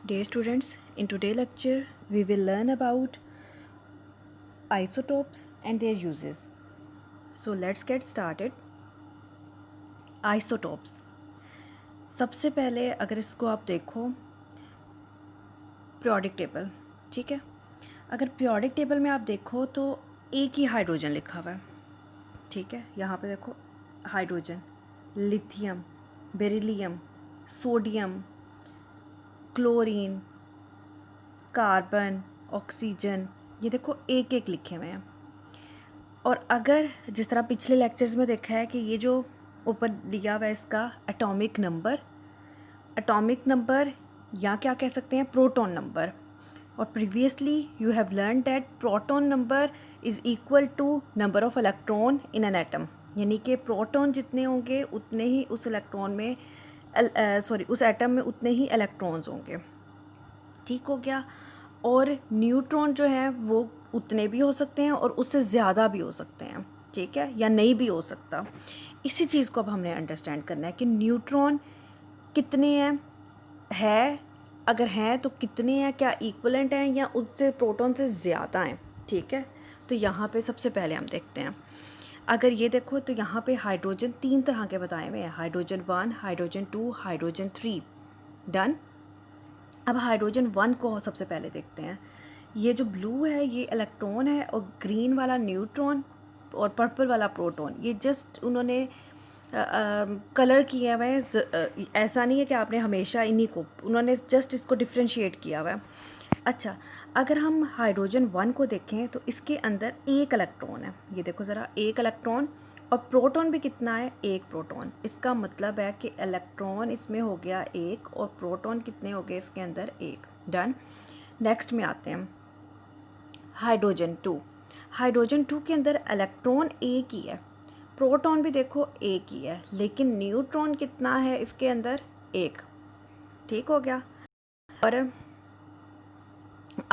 Dear students, in today's lecture we will learn about isotopes and their uses. So let's get started. Isotopes. सबसे पहले अगर इसको आप देखो पीरियोडिक टेबल, ठीक है। अगर पीरियोडिक टेबल में आप देखो तो एक ही हाइड्रोजन लिखा हुआ है, ठीक है। यहाँ पे देखो hydrogen, lithium, beryllium, sodium, chlorine, carbon, oxygen, ये देखो एक एक लिखे हुए हैं। और अगर जिस तरह पिछले लेक्चर्स में देखा है कि ये जो ऊपर दिया हुआ है इसका एटॉमिक नंबर या क्या कह सकते हैं प्रोटॉन नंबर। और previously you have learn that proton number is equal to number of electron in an atom, यानी कि प्रोटॉन जितने होंगे उतने ही उस इलेक्ट्रॉन में उस एटम में उतने ही इलेक्ट्रॉन्स होंगे, ठीक हो गया। और न्यूट्रॉन जो है वो उतने भी हो सकते हैं और उससे ज़्यादा भी हो सकते हैं, ठीक है, या नहीं भी हो सकता। इसी चीज़ को अब हमने अंडरस्टैंड करना है कि न्यूट्रॉन कितने हैं, है अगर हैं तो कितने हैं, क्या इक्वलेंट हैं या उससे प्रोटॉन से ज़्यादा हैं, ठीक है। तो यहाँ पे सबसे पहले हम देखते हैं, अगर ये देखो तो यहाँ पे हाइड्रोजन 3 तरह के बताए हुए हैं, हाइड्रोजन 1, हाइड्रोजन 2, हाइड्रोजन 3। डन। अब हाइड्रोजन 1 को सबसे पहले देखते हैं। ये जो ब्लू है ये इलेक्ट्रॉन है और ग्रीन वाला न्यूट्रॉन और पर्पल वाला प्रोटॉन। ये जस्ट उन्होंने कलर किया हुआ है, ऐसा नहीं है कि आपने हमेशा इन्हीं को, उन्होंने जस्ट इसको डिफ्रेंशिएट किया हुआ है। अच्छा, अगर हम हाइड्रोजन 1 को देखें तो इसके अंदर एक इलेक्ट्रॉन है, ये देखो ज़रा, एक इलेक्ट्रॉन। और प्रोटॉन भी कितना है, एक प्रोटॉन। इसका मतलब है कि इलेक्ट्रॉन इसमें हो गया एक और प्रोटॉन कितने हो गए इसके अंदर, एक। डन। नेक्स्ट में आते हैं हाइड्रोजन 2। हाइड्रोजन 2 के अंदर इलेक्ट्रॉन एक ही है, प्रोटॉन भी देखो एक ही है, लेकिन न्यूट्रॉन कितना है इसके अंदर, एक, ठीक हो गया। और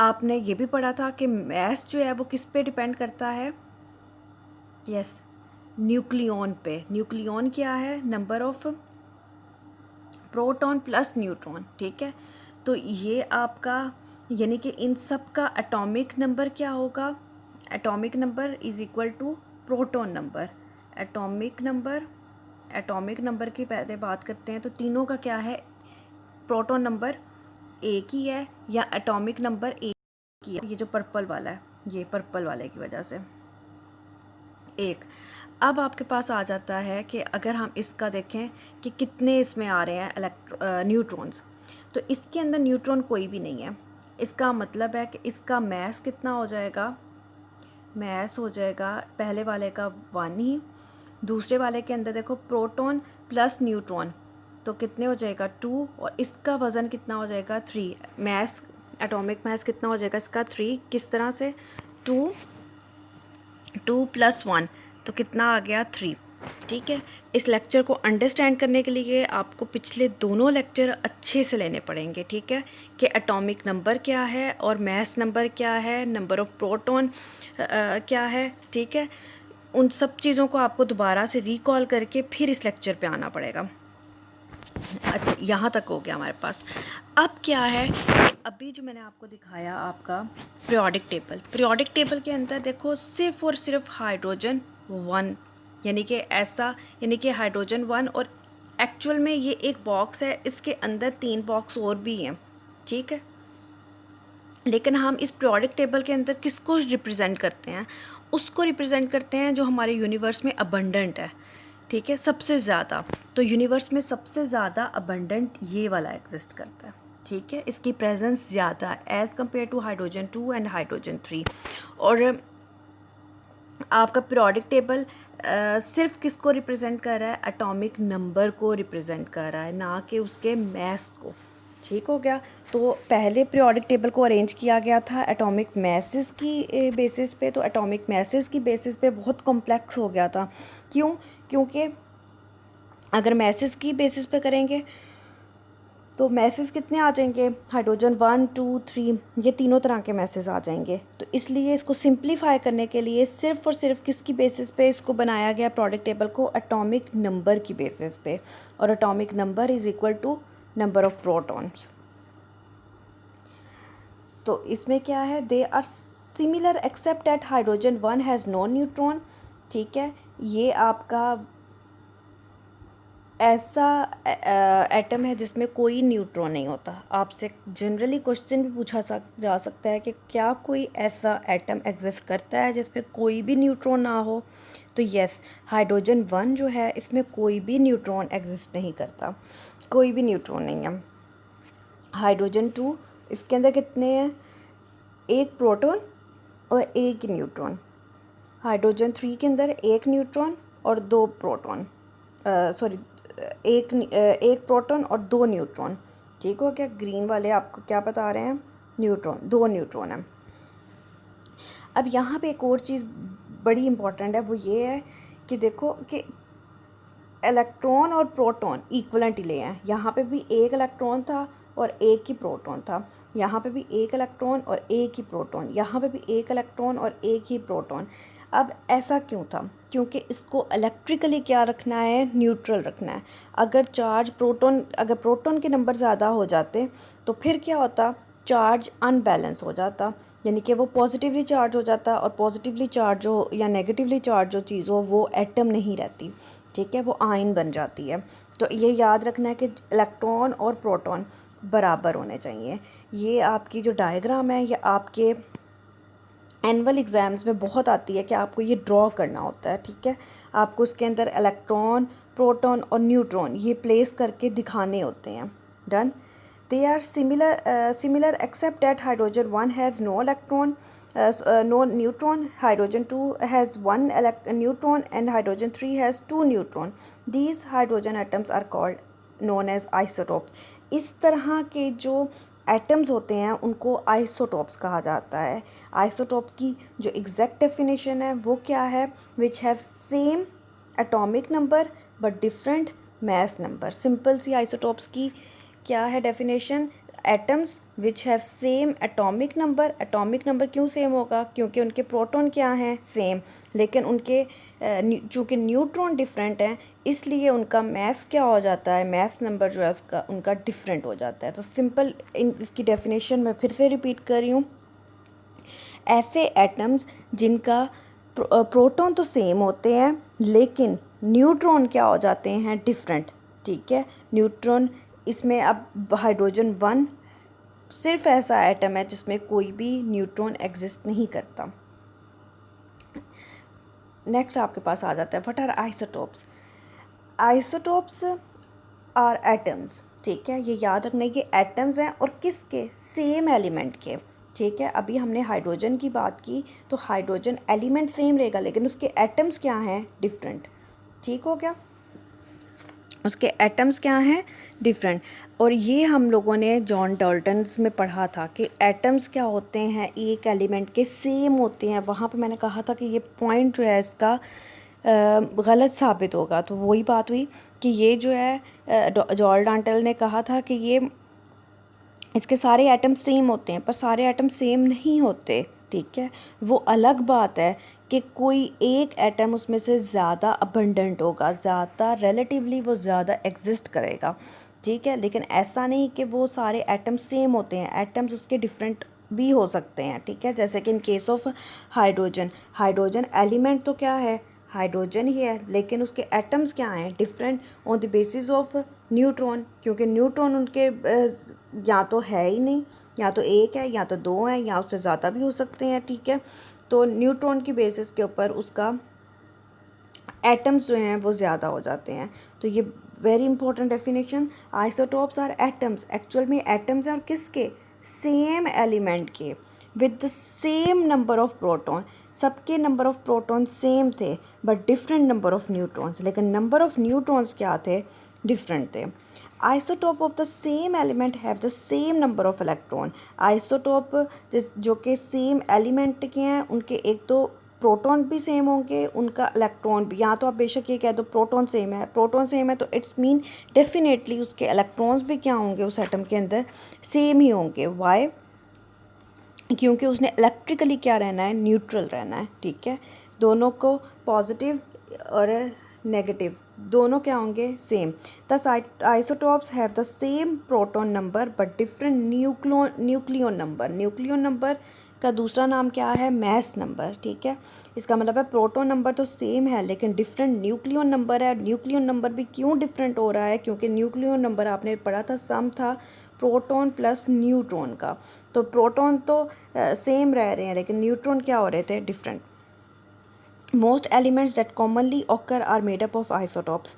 आपने ये भी पढ़ा था कि मैस जो है वो किस पे डिपेंड करता है, यस, न्यूक्लियॉन पे। न्यूक्लियॉन क्या है, number of proton plus neutron, ठीक है। तो ये आपका यानी कि इन सब का एटॉमिक नंबर क्या होगा, atomic number is equal to proton number. Atomic number की पहले बात करते हैं तो तीनों का क्या है, प्रोटॉन नंबर एक ही है या एटॉमिक नंबर एक ही है। ये जो पर्पल वाला है, ये पर्पल वाले की वजह से एक। अब आपके पास आ जाता है कि अगर हम इसका देखें कि कितने इसमें आ रहे हैं न्यूट्रॉन्स, तो इसके अंदर न्यूट्रॉन कोई भी नहीं है। इसका मतलब है कि इसका मैस कितना हो जाएगा, मैस हो जाएगा पहले वाले का 1 ही, दूसरे वाले के अंदर देखो प्रोटॉन प्लस न्यूट्रॉन तो कितने हो जाएगा 2, और इसका वज़न कितना हो जाएगा 3। मैस, एटॉमिक मैस कितना हो जाएगा इसका 3। किस तरह से, 2 प्लस 1 तो कितना आ गया 3, ठीक है। इस लेक्चर को अंडरस्टैंड करने के लिए आपको पिछले दोनों लेक्चर अच्छे से लेने पड़ेंगे, ठीक है, कि एटॉमिक नंबर क्या है और मैस नंबर क्या है, नंबर ऑफ प्रोटॉन क्या है, ठीक है। उन सब चीज़ों को आपको दोबारा से रिकॉल करके फिर इस लेक्चर पे आना पड़ेगा। अच्छा, यहाँ तक हो गया हमारे पास। अब क्या है, अभी जो मैंने आपको दिखाया आपका पीरियोडिक टेबल के अंदर देखो सिर्फ और सिर्फ हाइड्रोजन 1, यानी कि ऐसा, यानी कि हाइड्रोजन 1, और एक्चुअल में ये एक बॉक्स है, इसके अंदर 3 बॉक्स और भी हैं, ठीक है। लेकिन हम इस पीरियोडिक टेबल के अंदर किसको रिप्रेजेंट करते हैं, उसको रिप्रेजेंट करते हैं जो हमारे यूनिवर्स में अबंडेंट है, ठीक है, सबसे ज़्यादा। तो यूनिवर्स में सबसे ज़्यादा अबंडेंट ये वाला एग्जिस्ट करता है, ठीक है, इसकी प्रेजेंस ज़्यादा है as compare to hydrogen 2 and hydrogen 3। और आपका पीरियोडिक टेबल सिर्फ किसको रिप्रेजेंट कर रहा है, एटॉमिक नंबर को रिप्रेजेंट कर रहा है, ना कि उसके मैस को, ठीक हो गया। तो पहले पीरियोडिक टेबल को अरेंज किया गया था एटॉमिक मैसेस की बेसिस पे, तो एटॉमिक मैसेस की बेसिस पे बहुत कॉम्प्लेक्स हो गया था। क्यों, क्योंकि अगर मैसेस की बेसिस पे करेंगे तो मैसेज कितने आ जाएंगे, हाइड्रोजन 1, 2, 3, ये तीनों तरह के मैसेज आ जाएंगे। तो इसलिए इसको सिंप्लीफाई करने के लिए सिर्फ और सिर्फ किसकी बेसिस पे इसको बनाया गया प्रोडक्ट टेबल को, एटॉमिक नंबर की बेसिस पे। और atomic number is equal to number of protons, तो इसमें क्या है, they are similar except that hydrogen 1 has no neutron, ठीक है। ये आपका ऐसा एटम है जिसमें कोई न्यूट्रॉन नहीं होता। आपसे जनरली क्वेश्चन भी पूछा जा सकता है कि क्या कोई ऐसा एटम एग्जिस्ट करता है जिसमें कोई भी न्यूट्रॉन ना हो। तो यस, हाइड्रोजन 1 जो है इसमें कोई भी न्यूट्रॉन एग्जिस्ट नहीं करता, कोई भी न्यूट्रॉन नहीं है। हाइड्रोजन 2, इसके अंदर कितने हैं, एक प्रोटॉन और एक न्यूट्रॉन। हाइड्रोजन 3 के अंदर एक न्यूट्रॉन और दो प्रोटॉन, सॉरी एक प्रोटॉन और दो न्यूट्रॉन, ठीक हो गया। ग्रीन वाले आपको क्या बता रहे हैं, न्यूट्रॉन, दो न्यूट्रॉन है। अब यहाँ पे एक और चीज़ बड़ी इम्पॉर्टेंट है, वो ये है कि देखो कि इलेक्ट्रॉन और प्रोटॉन इक्वलेंट ही ले हैं। यहाँ पे भी एक इलेक्ट्रॉन था और एक ही प्रोटॉन था, यहाँ पे भी एक इलेक्ट्रॉन और एक ही प्रोटॉन, यहाँ पे भी एक इलेक्ट्रॉन और एक ही प्रोटॉन। अब ऐसा क्यों था, क्योंकि इसको इलेक्ट्रिकली क्या रखना है, न्यूट्रल रखना है। अगर प्रोटॉन के नंबर ज़्यादा हो जाते तो फिर क्या होता, चार्ज अनबैलेंस हो जाता, यानी कि वो पॉजिटिवली चार्ज हो जाता, और पॉजिटिवली चार्ज हो या नेगेटिवली चार्ज हो चीज़ हो, वो एटम नहीं रहती, ठीक है, वो आयन बन जाती है। तो ये याद रखना है कि इलेक्ट्रॉन और प्रोटॉन बराबर होने चाहिए। ये आपकी जो डायग्राम है ये आपके एनुअल एग्ज़ाम्स में बहुत आती है कि आपको ये ड्रॉ करना होता है, ठीक है। आपको उसके अंदर इलेक्ट्रॉन, प्रोटॉन और न्यूट्रॉन ये प्लेस करके दिखाने होते हैं। Done. They are similar except that hydrogen 1 has no electron, no neutron, hydrogen 2 has one neutron and hydrogen 3 has 2 neutron. These hydrogen atoms are called known as isotopes. इस तरह के जो एटम्स होते हैं उनको आइसोटोप्स कहा जाता है। आइसोटोप की जो एग्जैक्ट डेफिनेशन है वो क्या है, which have same atomic number but different mass number. Simple सी आइसोटोप्स की क्या है definition, atoms which have same atomic number क्यों सेम होगा, क्योंकि उनके प्रोटॉन क्या हैं, सेम, लेकिन उनके चूँकि न्यूट्रॉन डिफरेंट हैं इसलिए उनका मास क्या हो जाता है, मास नंबर जो है उसका उनका डिफरेंट हो जाता है। तो सिंपल इसकी डेफिनेशन मैं फिर से रिपीट कर रही हूँ, ऐसे एटम्स जिनका प्रोटॉन तो सेम होते हैं लेकिन न्यूट्रॉन क्या हो जाते हैं, डिफरेंट, ठीक है। न्यूट्रॉन इसमें अब हाइड्रोजन 1 सिर्फ ऐसा एटम है जिसमें कोई भी न्यूट्रॉन एग्जिस्ट नहीं करता। नेक्स्ट आपके पास आ जाता है what are isotopes. Isotopes are atoms, ठीक है, ये याद रखना, ये एटम्स हैं और किसके, सेम एलिमेंट के, ठीक है। अभी हमने हाइड्रोजन की बात की तो हाइड्रोजन एलिमेंट सेम रहेगा लेकिन उसके एटम्स क्या हैं, डिफरेंट, ठीक हो गया, उसके एटम्स क्या हैं, डिफरेंट। और ये हम लोगों ने जॉन डाल्टन्स में पढ़ा था कि एटम्स क्या होते हैं, एक एलिमेंट के सेम होते हैं। वहाँ पे मैंने कहा था कि ये पॉइंट जो है इसका गलत साबित होगा, तो वही बात हुई कि ये जो है जॉन डाल्टन ने कहा था कि ये इसके सारे एटम सेम होते हैं, पर सारे एटम सेम नहीं होते, ठीक है। वो अलग बात है कि कोई एक एटम उसमें से ज़्यादा अबंडेंट होगा, ज़्यादा रिलेटिवली वो ज़्यादा एग्जिस्ट करेगा, ठीक है, लेकिन ऐसा नहीं कि वो सारे एटम सेम होते हैं, एटम्स उसके डिफरेंट भी हो सकते हैं, ठीक है। जैसे कि in case of hydrogen element तो क्या है, हाइड्रोजन ही है लेकिन उसके एटम्स क्या हैं, different on the basis of neutron, क्योंकि न्यूट्रॉन उनके या तो है ही नहीं, या तो एक है या तो दो हैं या उससे ज़्यादा भी हो सकते हैं, ठीक है। तो न्यूट्रॉन की बेसिस के ऊपर उसका एटम्स जो हैं वो ज़्यादा हो जाते हैं। तो ये very important definition, isotopes are atoms, actual में एटम्स हैं और किसके, सेम एलिमेंट के with the same number of proton, सबके नंबर ऑफ प्रोटॉन सेम थे but different number of neutrons, लेकिन नंबर ऑफ न्यूट्रॉन्स क्या थे, डिफरेंट थे। Isotope of the same element have the same number of electron, isotope जो कि same element के हैं उनके एक तो प्रोटॉन भी सेम होंगे, उनका इलेक्ट्रॉन भी, या तो आप बेशक ये कह दो प्रोटॉन सेम है तो इट्स मीन डेफिनेटली उसके इलेक्ट्रॉन्स भी क्या होंगे उस एटम के अंदर, सेम ही होंगे। वाई, क्योंकि उसने इलेक्ट्रिकली क्या रहना है, न्यूट्रल रहना है, ठीक है। दोनों को पॉजिटिव और नेगेटिव, दोनों क्या होंगे, सेम। दस isotopes have the same proton number but different nucleon number. Nucleon number का दूसरा नाम क्या है, मैस नंबर, ठीक है। इसका मतलब है प्रोटॉन नंबर तो सेम है लेकिन डिफरेंट न्यूक्लियन नंबर है। न्यूक्लियन नंबर भी क्यों डिफरेंट हो रहा है, क्योंकि न्यूक्लियन नंबर आपने पढ़ा था सम था प्रोटॉन प्लस न्यूट्रॉन का, तो प्रोटॉन तो सेम रह रहे हैं लेकिन न्यूट्रॉन क्या हो रहे थे, different. Most elements that commonly occur are made up of isotopes.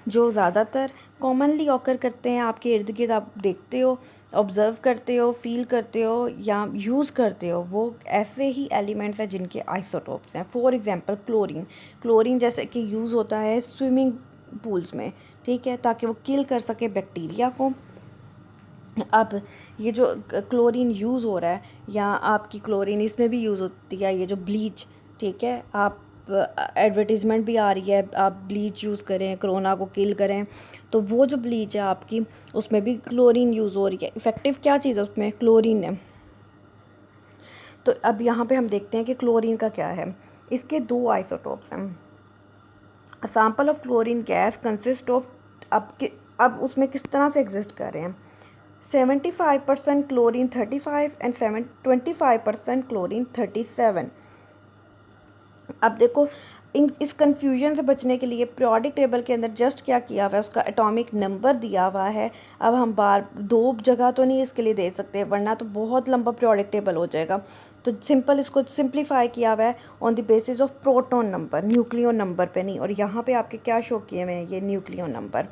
जो ज़्यादातर कॉमनली ऑकर करते हैं आपके इर्द गिर्द, आप देखते हो, ऑब्ज़र्व करते हो, फील करते हो या यूज़ करते हो, वो ऐसे ही एलिमेंट्स हैं जिनके आइसोटॉप्स हैं। For example chlorine. क्लोरीन जैसे कि यूज़ होता है स्विमिंग पूल्स में, ठीक है, ताकि वो किल कर सके बैक्टीरिया को। अब ये जो क्लोरीन यूज़ हो रहा है, या आपकी क्लोरीन इसमें भी यूज़ होती है, ये जो ब्लीच, ठीक है, आप एडवर्टीज़मेंट भी आ रही है आप ब्लीच यूज़ करें, कोरोना को किल करें, तो वो जो ब्लीच है आपकी उसमें भी क्लोरीन यूज़ हो रही है। इफ़ेक्टिव क्या चीज़ है उसमें, क्लोरीन है। तो अब यहाँ पे हम देखते हैं कि क्लोरीन का क्या है। इसके दो आइसोटॉप्स हैं। Sample of chlorine gas consist of, अब उसमें किस तरह से एग्जिस्ट कर रहे हैं, 75% क्लोरीन 35 एंड 25% क्लोरीन 37। अब देखो इस कन्फ्यूजन से बचने के लिए पीरियोडिक टेबल के अंदर जस्ट क्या किया हुआ है, उसका एटॉमिक नंबर दिया हुआ है। अब हम बार दो जगह तो नहीं इसके लिए दे सकते वरना तो बहुत लंबा पीरियोडिक टेबल हो जाएगा, तो सिंपल इसको सिंप्लीफाई किया हुआ है on the basis of proton number, nucleon number पे नहीं। और यहाँ पे आपके क्या शो किए हुए हैं, ये nucleon number.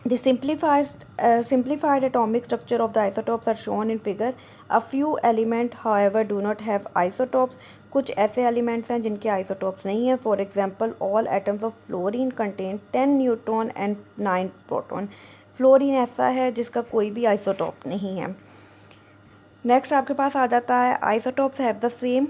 The simplified atomic structure of the isotopes are shown in figure. A few elements, however, do not have isotopes. कुछ ऐसे एलिमेंट्स हैं जिनके आइसोटॉप्स नहीं है। For example all atoms of fluorine contain 10 neutron and 9 proton. Fluorine ऐसा है जिसका कोई भी आइसोटॉप नहीं है। नेक्स्ट आपके पास आ जाता है isotopes have the same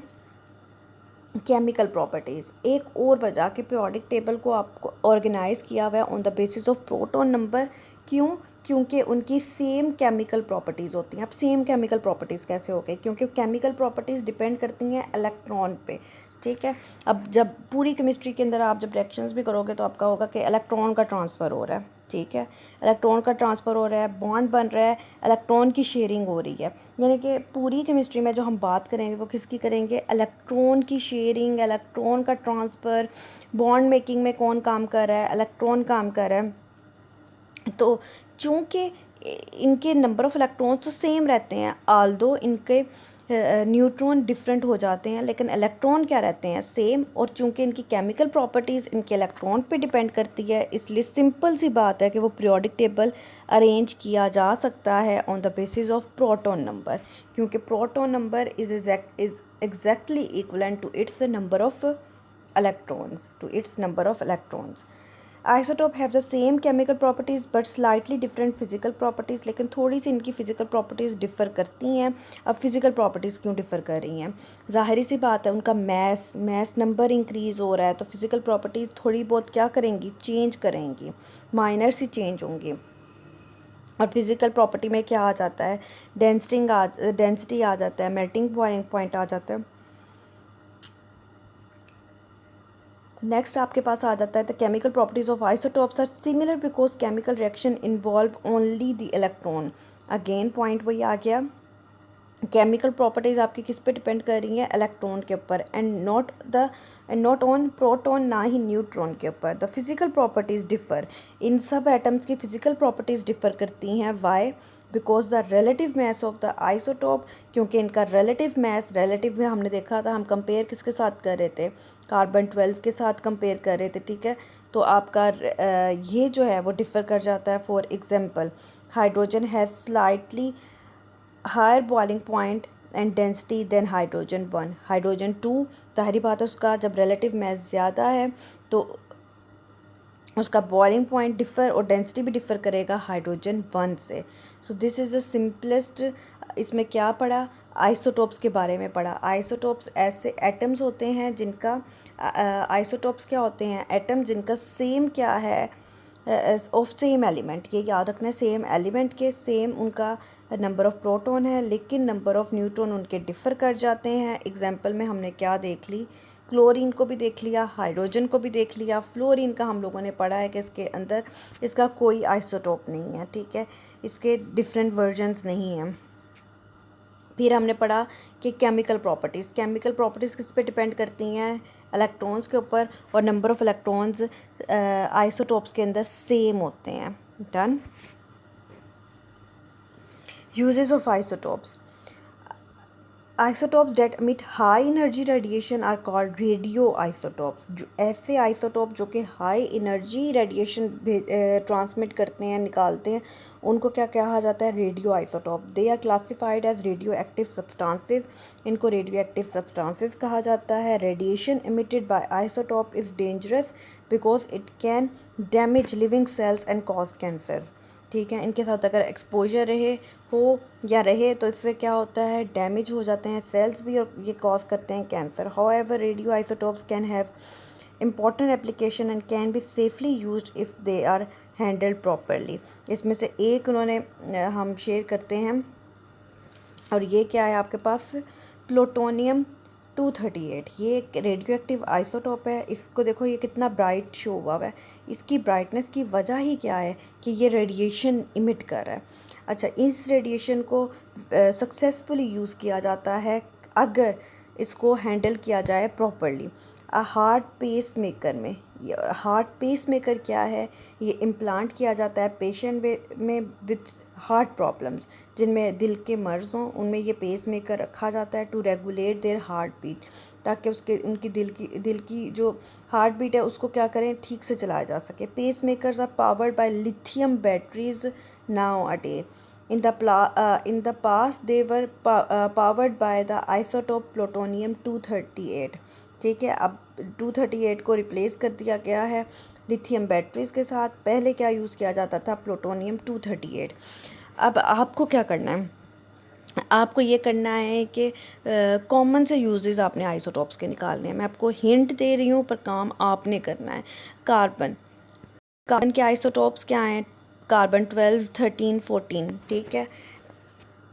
chemical properties. एक और वजह कि पीरियोडिक टेबल को आपको ऑर्गेनाइज किया हुआ है on the basis of proton number, क्यों, क्योंकि उनकी सेम केमिकल प्रॉपर्टीज़ होती हैं। अब सेम केमिकल प्रॉपर्टीज़ कैसे हो गई, क्योंकि केमिकल प्रॉपर्टीज़ डिपेंड करती हैं इलेक्ट्रॉन पे, ठीक है। अब जब पूरी केमिस्ट्री के अंदर आप जब रिएक्शंस भी करोगे तो आपका होगा कि इलेक्ट्रॉन का ट्रांसफ़र हो रहा है, ठीक है, इलेक्ट्रॉन का ट्रांसफ़र हो रहा है, बॉन्ड बन रहा है, इलेक्ट्रॉन की शेयरिंग हो रही है। यानी कि पूरी केमिस्ट्री में जो हम बात करेंगे वो किसकी करेंगे, इलेक्ट्रॉन की शेयरिंग, इलेक्ट्रॉन का ट्रांसफ़र, बॉन्ड मेकिंग में कौन काम कर रहा है, इलेक्ट्रॉन काम कर रहा है। तो चूँकि इनके नंबर ऑफ़ इलेक्ट्रॉन्स तो सेम रहते हैं, आल्दो इनके न्यूट्रॉन डिफरेंट हो जाते हैं लेकिन इलेक्ट्रॉन क्या रहते हैं, सेम। और चूंकि इनकी केमिकल प्रॉपर्टीज़ इनके इलेक्ट्रॉन पे डिपेंड करती है, इसलिए सिंपल सी बात है कि वो पीरियोडिक टेबल अरेंज किया जा सकता है on the basis of proton number, क्योंकि proton number is exactly equivalent to its number of electrons. Isotope have the same chemical properties but slightly different physical properties, लेकिन थोड़ी सी इनकी फ़िज़िकल प्रॉपर्टीज़ डिफ़र करती हैं। अब फिज़िकल प्रॉपर्टीज़ क्यों differ कर रही हैं, ज़ाहिर सी बात है, उनका मैस नंबर इंक्रीज़ हो रहा है तो फिज़िकल प्रॉपर्टीज़ थोड़ी बहुत क्या करेंगी, चेंज करेंगी, माइनर सी चेंज होंगी। और फिज़िकल प्रॉपर्टी में क्या आ जाता है, डेंसिटी आ जाता है, मेल्टिंग पॉइंट आ जाता है। नेक्स्ट आपके पास आ जाता है the chemical properties of isotopes are similar because chemical reaction involve only the electron. Again point वही आ गया, केमिकल प्रॉपर्टीज़ आपकी किस पे डिपेंड कर रही हैं, इलेक्ट्रॉन के ऊपर, एंड नॉट ऑन प्रोटॉन, ना ही न्यूट्रॉन के ऊपर। द फिज़िकल प्रॉपर्टीज़ डिफ़र, इन सब एटम्स की फ़िज़िकल प्रॉपर्टीज़ डिफ़र करती हैं। Why, because the relative mass of the isotope, क्योंकि इनका रिलेटिव मैस, रिलेटिव में हमने देखा था, हम कंपेयर किसके साथ कर रहे थे, कार्बन 12 के साथ कंपेयर कर रहे थे, ठीक है। तो आपका ये जो है वो डिफ़र कर जाता है। For example hydrogen has slightly higher boiling point and density than hydrogen 1। Hydrogen 2 जाहिर बात है उसका जब रिलेटिव मैस ज़्यादा है तो उसका बॉइलिंग पॉइंट डिफ़र और डेंसिटी भी डिफ़र करेगा हाइड्रोजन 1 से। So this is the simplest. इसमें क्या पढ़ा, आइसोटोप्स के बारे में पढ़ा। आइसोटोप्स ऐसे एटम्स होते हैं जिनका आइसोटोप्स क्या होते हैं, एटम जिनका सेम क्या है, ऑफ सेम एलिमेंट, ये याद रखना है, सेम एलिमेंट के सेम उनका नंबर ऑफ़ प्रोटॉन है लेकिन नंबर ऑफ़ न्यूट्रॉन उनके डिफ़र कर जाते हैं। एग्जांपल में हमने क्या देख ली, क्लोरीन को भी देख लिया, हाइड्रोजन को भी देख लिया, फ्लोरीन का हम लोगों ने पढ़ा है कि इसके अंदर इसका कोई आइसोटोप नहीं है, ठीक है, इसके डिफरेंट वर्जन्स नहीं हैं। फिर हमने पढ़ा कि केमिकल प्रॉपर्टीज़ किस पे डिपेंड करती हैं, इलेक्ट्रॉन्स के ऊपर, और नंबर ऑफ़ इलेक्ट्रॉन्स आइसोटोप्स के अंदर सेम होते हैं। Done. Uses of isotopes that emit high energy radiation are called radio isotopes. जो ऐसे आइसोटोप जो कि हाई एनर्जी रेडिएशन ट्रांसमिट करते हैं, निकालते हैं, उनको क्या कहा जाता है, radio isotope. They are classified as radioactive substances, इनको रेडियो एक्टिव सब्सटेंसेस कहा जाता है। Radiation emitted by isotope is dangerous because it can damage living cells and cause cancer, ठीक है। इनके साथ अगर एक्सपोजर रहे तो इससे क्या होता है, डैमेज हो जाते हैं सेल्स भी, और ये कॉज करते हैं cancer. However radio isotopes can have important application and can be safely used if they are handled properly। इसमें से एक उन्होंने हम शेयर करते हैं, और ये क्या है आपके पास, प्लूटोनियम 238। ये एक रेडियो एक्टिव आइसोटोप है। इसको देखो ये कितना ब्राइट शो हुआ है। इसकी ब्राइटनेस की वजह ही क्या है कि ये रेडिएशन इमिट कर रहा है। अच्छा, इस रेडिएशन को सक्सेसफुली यूज़ किया जाता है अगर इसको हैंडल किया जाए प्रॉपरली। हार्ट पेस मेकर में, हार्ट पेस मेकर क्या है, ये इम्प्लांट किया जाता है पेशेंट में विथ हार्ट प्रॉब्लम्स, जिनमें दिल के मर्ज़ हों, उनमें ये पेस मेकर रखा जाता है to regulate their heart beat, ताकि उनकी दिल की जो हार्ट बीट है उसको क्या करें, ठीक से चलाया जा सके। Pacemakers are powered by lithium batteries now a day. In the past they were powered by the isotope plutonium 238, ठीक है। अब 238 को रिप्लेस कर दिया गया है लिथियम बैटरीज के साथ। पहले क्या यूज़ किया जाता था, प्लूटोनियम 238। अब आपको क्या करना है, आपको ये करना है कि कॉमन से यूजेस आपने आइसोटोप्स के निकालने हैं। मैं आपको हिंट दे रही हूँ पर काम आपने करना है। कार्बन के आइसोटोप्स क्या हैं, कार्बन 12, 13, 14, ठीक है।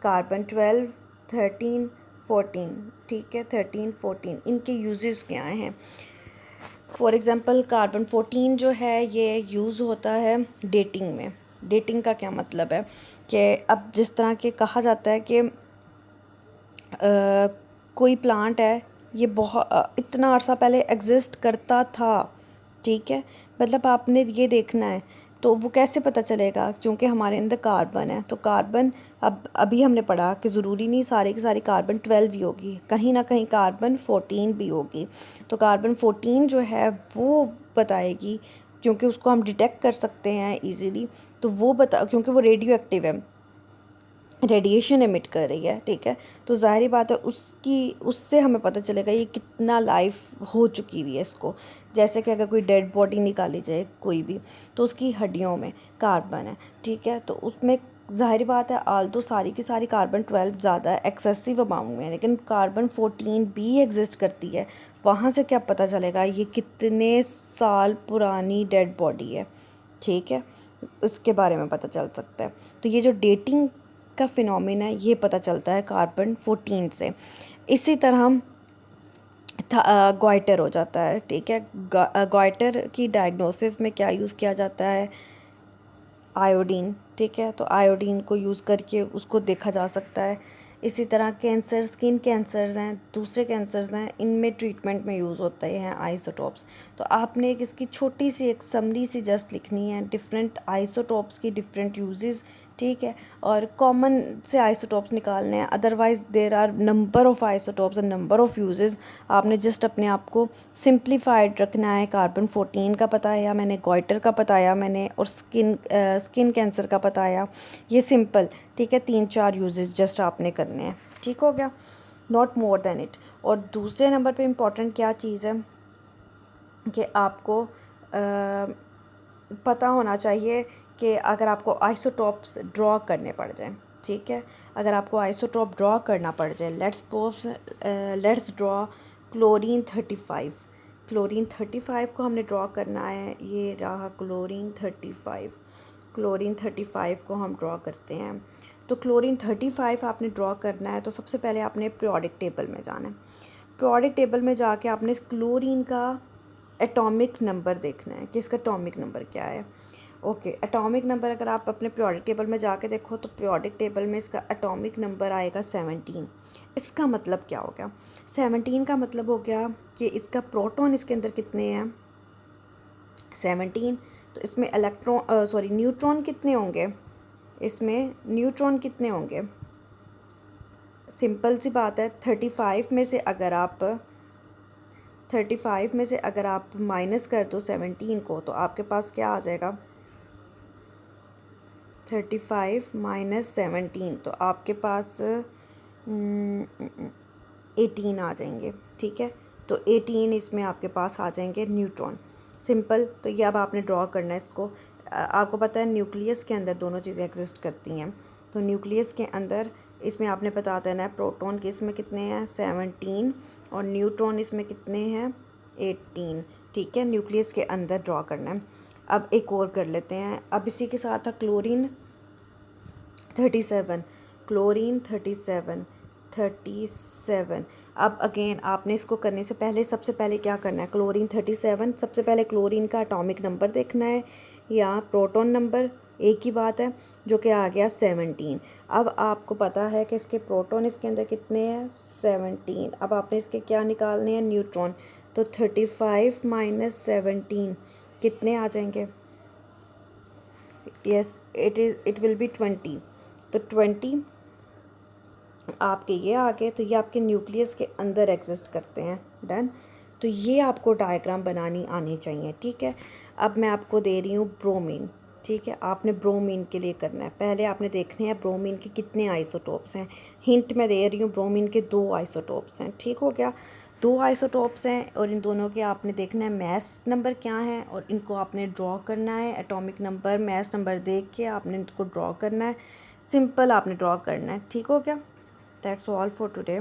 कार्बन 12, 13, 14, ठीक है, 13, 14, इनके यूजेस क्या हैं। फॉर एग्ज़ाम्पल कार्बन 14 जो है ये यूज़ होता है डेटिंग में। डेटिंग का क्या मतलब है कि अब जिस तरह के कहा जाता है कि कोई प्लांट है, ये बहुत इतना अर्सा पहले एग्जिस्ट करता था, ठीक है, मतलब आपने ये देखना है। तो वो कैसे पता चलेगा, क्योंकि हमारे अंदर कार्बन है। तो कार्बन अब अभी हमने पढ़ा कि ज़रूरी नहीं सारी की सारी कार्बन 12 ही होगी, कहीं ना कहीं कार्बन 14 भी होगी। तो कार्बन 14 जो है वो बताएगी, क्योंकि उसको हम डिटेक्ट कर सकते हैं इजीली। तो वो क्योंकि वो रेडियो एक्टिव है, रेडिएशन एमिट कर रही है, ठीक है। तो ज़ाहिर बात है उससे हमें पता चलेगा ये कितना लाइफ हो चुकी हुई है इसको। जैसे कि अगर कोई डेड बॉडी निकाली जाए कोई भी, तो उसकी हड्डियों में कार्बन है, ठीक है। तो उसमें ज़ाहिर बात है आल्दो सारी की सारी कार्बन 12 ज़्यादा एक्सेसिव अमाउंट में है, लेकिन कार्बन 14 भी एग्जिस्ट करती है। वहाँ से क्या पता चलेगा ये कितने साल पुरानी डेड बॉडी है, ठीक है, इसके बारे में पता चल सकता है। तो ये जो डेटिंग का फिनोमिना है ये पता चलता है कार्बन 14 से। इसी तरह गॉइटर हो जाता है, ठीक है। गॉइटर की डायग्नोसिस में क्या यूज़ किया जाता है, आयोडीन, ठीक है। तो आयोडीन को यूज़ करके उसको देखा जा सकता है। इसी तरह कैंसर, स्किन कैंसर्स हैं, दूसरे कैंसर्स हैं, इनमें ट्रीटमेंट में यूज़ होते हैं आइसोटोप्स। तो आपने एक इसकी छोटी सी एक समरी सी जस्ट लिखनी है, डिफरेंट आइसोटोप्स की डिफरेंट यूजेस, ठीक है, और कॉमन से आइसोटोप्स निकालने हैं। Otherwise there are number of isotopes and number of uses. आपने जस्ट अपने आप को सिंप्लीफाइड रखना है। कार्बन 14 का बताया मैंने, गॉइटर का बताया मैंने, और स्किन कैंसर का बताया। ये सिंपल, ठीक है, 3-4 यूजेस जस्ट आपने करने हैं, ठीक हो गया, नॉट मोर देन इट। और दूसरे नंबर पे इम्पॉर्टेंट क्या चीज़ है कि आपको पता होना चाहिए कि अगर आपको आइसोटोप्स ड्रॉ करने पड़ जाएं, ठीक है, अगर आपको आइसोटोप ड्रॉ करना पड़ जाए, लेट्स ड्रॉ क्लोरीन 35। क्लोरीन 35 को हमने ड्रॉ करना है। ये रहा क्लोरीन 35। क्लोरीन 35 को हम ड्रॉ करते हैं। तो क्लोरीन 35 आपने ड्रॉ करना है तो सबसे पहले आपने पीरियोडिक टेबल में जाना है। पीरियोडिक टेबल में जाके आपने क्लोरीन का एटॉमिक नंबर देखना है कि इसका एटॉमिक नंबर क्या है। ओके, एटॉमिक नंबर अगर आप अपने पीरियोडिक टेबल में जाके देखो तो पीरियोडिक टेबल में इसका एटॉमिक नंबर आएगा 17। इसका मतलब क्या हो गया? 17 का मतलब हो गया कि इसका प्रोटॉन इसके अंदर कितने हैं? 17। तो इसमें न्यूट्रॉन कितने होंगे? इसमें न्यूट्रॉन कितने होंगे? सिंपल सी बात है, 35 में से अगर आप माइनस कर दो 17 को तो आपके पास क्या आ जाएगा? 35 माइनस 17, तो आपके पास 18 आ जाएंगे। ठीक है, तो 18 इसमें आपके पास आ जाएंगे न्यूट्रॉन। सिंपल। तो ये अब आपने ड्रॉ करना है इसको। आपको पता है न्यूक्लियस के अंदर दोनों चीज़ें एग्जिस्ट करती हैं। तो न्यूक्लियस के अंदर इसमें आपने बता देना है प्रोटॉन के इसमें कितने हैं? 17, और न्यूट्रॉन इसमें कितने हैं? 18। ठीक है, न्यूक्लियस के अंदर ड्रॉ करना है। अब एक और कर लेते हैं। अब इसी के साथ था क्लोरीन 37, क्लोरीन 37। अब अगेन आपने इसको करने से पहले सबसे पहले क्या करना है? क्लोरीन 37, सबसे पहले क्लोरीन का एटॉमिक नंबर देखना है या प्रोटॉन नंबर, एक ही बात है, जो कि आ गया 17। अब आपको पता है कि इसके प्रोटॉन इसके अंदर कितने हैं? 17। अब आपने इसके क्या निकालने हैं? न्यूट्रॉन। तो 35 माइनस 17 कितने आ जाएंगे? Yes, it will be 20। तो 20 आपके ये आ गए। तो ये आपके न्यूक्लियस के अंदर एग्जिस्ट करते हैं। डन। तो ये आपको डायग्राम बनानी आनी चाहिए। ठीक है, अब मैं आपको दे रही हूँ ब्रोमीन। ठीक है, आपने ब्रोमीन के लिए करना है। पहले आपने देखने हैं ब्रोमीन के कितने आइसोटोप्स हैं। हिंट मैं दे रही हूँ, ब्रोमीन के 2 आइसोटोप्स हैं। ठीक हो गया, 2 आइसोटोप्स हैं और इन दोनों के आपने देखना है मैस नंबर क्या है और इनको आपने ड्रॉ करना है। एटॉमिक नंबर, मैस नंबर देख के आपने इनको ड्रॉ करना है। सिंपल आपने ड्रॉ करना है। ठीक हो गया? That's all for today.